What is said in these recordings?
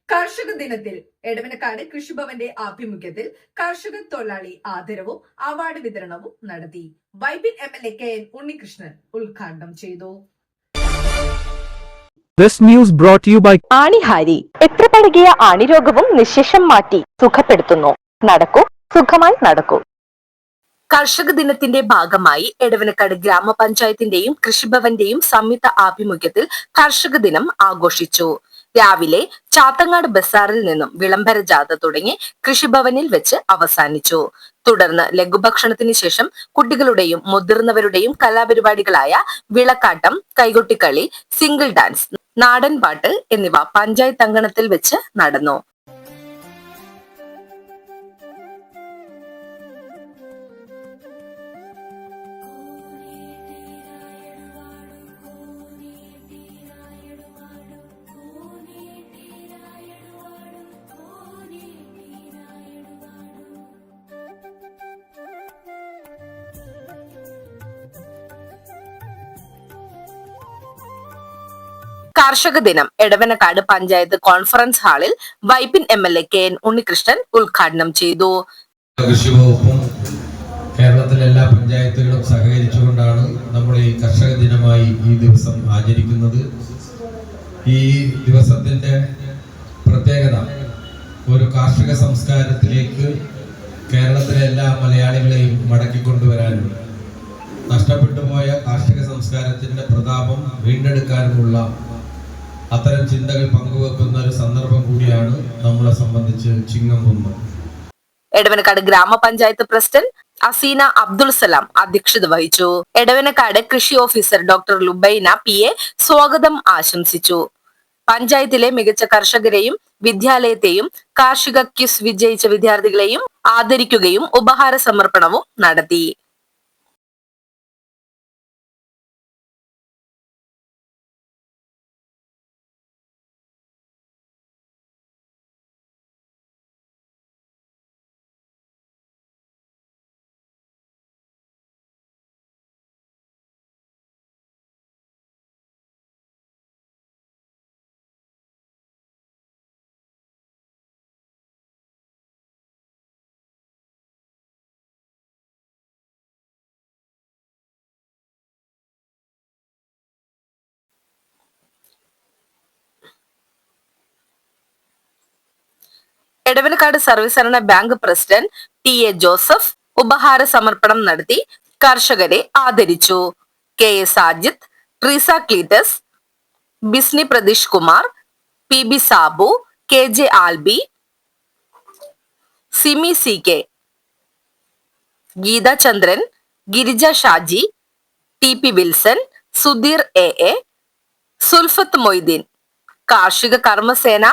കർഷക ദിനത്തിൽ എടവനക്കാട് കൃഷിഭവന്റെ ആഭിമുഖ്യത്തിൽ കർഷക തൊഴിലാളി ആദരവും അവാർഡ് വിതരണവും നടത്തി. വൈപ്പിൻ MLA KN ഉണ്ണികൃഷ്ണൻ ഉദ്ഘാടനം ചെയ്തു. ആണിഹാരി എത്ര പഴകിയ ആണിരോഗവും നിശേഷം മാറ്റി സുഖപ്പെടുത്തുന്നു. നടക്കൂ, സുഖമായി നടക്കൂ. കർഷക ദിനത്തിന്റെ ഭാഗമായി എടവനക്കാട് ഗ്രാമപഞ്ചായത്തിന്റെയും കൃഷിഭവന്റെയും സംയുക്ത ആഭിമുഖ്യത്തിൽ കർഷക ദിനം ആഘോഷിച്ചു. രാവിലെ ചാത്തങ്ങാട് ബസാറിൽ നിന്നും വിളംബര ജാഥ തുടങ്ങി കൃഷിഭവനിൽ വെച്ച് അവസാനിച്ചു. തുടർന്ന് ലഘുഭക്ഷണത്തിന് ശേഷം കുട്ടികളുടെയും മുതിർന്നവരുടെയും കലാപരിപാടികളായ വിളക്കാട്ടം, കൈകൊട്ടിക്കളി, സിംഗിൾ ഡാൻസ്, നാടൻ പാട്ട് എന്നിവ പഞ്ചായത്ത് അങ്കണത്തിൽ വെച്ച് നടന്നു. കർഷക ദിനം എടവനക്കാട് പഞ്ചായത്ത് കോൺഫറൻസ് ഹാളിൽ വൈപ്പിൻ MLA KN ഉണ്ണികൃഷ്ണൻ ഉദ്ഘാടനം ചെയ്തു. കൃഷി വകുപ്പും കേരളത്തിലെ എല്ലാ പഞ്ചായത്തുകളും സഹകരിച്ചുകൊണ്ടാണ് നമ്മൾ ഈ കർഷക ദിനമായി ഈ ദിവസം ആചരിക്കുന്നത്. ഈ ദിവസത്തിന്റെ പ്രത്യേകത ഒരു കാർഷിക സംസ്കാരത്തിലേക്ക് കേരളത്തിലെ എല്ലാ മലയാളികളെയും മടക്കിക്കൊണ്ടുവരാനും നഷ്ടപ്പെട്ടു പോയ കാർഷിക സംസ്കാരത്തിന്റെ പ്രതാപം വീണ്ടെടുക്കാനുമുള്ള അത്തരം ചിന്തകൾ പങ്കുവെക്കുന്ന ഒരു സന്ദർഭം കൂടിയാണ് നമ്മളെ സംബന്ധിച്ച് ചിങ്ങം 1. എടവനക്കാട് ഗ്രാമപഞ്ചായത്ത് പ്രസിഡന്റ് അസീന അബ്ദുൾ സലാം അധ്യക്ഷത വഹിച്ചു. എടവനക്കാട് കൃഷി ഓഫീസർ ഡോക്ടർ ലുബൈന PA സ്വാഗതം ആശംസിച്ചു. പഞ്ചായത്തിലെ മികച്ച കർഷകരെയും വിദ്യാലയത്തെയും കാർഷിക ക്വിസ് വിജയിച്ച വിദ്യാർത്ഥികളെയും ആദരിക്കുകയും ഉപഹാര സമർപ്പണവും നടത്തി. എടവനക്കാട് സർവീസ് സഹകരണ ബാങ്ക് പ്രസിഡന്റ് TA ജോസഫ് ഉപഹാര സമർപ്പണം നടത്തി കർഷകരെ ആദരിച്ചു. KS Sajid, Treesa Cleetus, Bisni Pratheesh Kumar, PB Sabu, KJ Alby, Simi CK, Geetha Chandran, Girija Shaji, TP Wilson, Sudheer AA, Sulfath Moideen, കാർഷിക കർമ്മസേന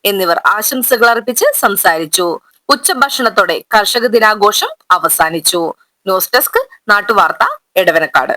എന്നിവർ ആശംസകൾ അർപ്പിച്ച് സംസാരിച്ചു. ഉച്ചഭക്ഷണത്തോടെ കർഷക ദിനാഘോഷം അവസാനിച്ചു. ന്യൂസ് ഡെസ്ക് നാട്ടുവാർത്ത എടവനക്കാട്.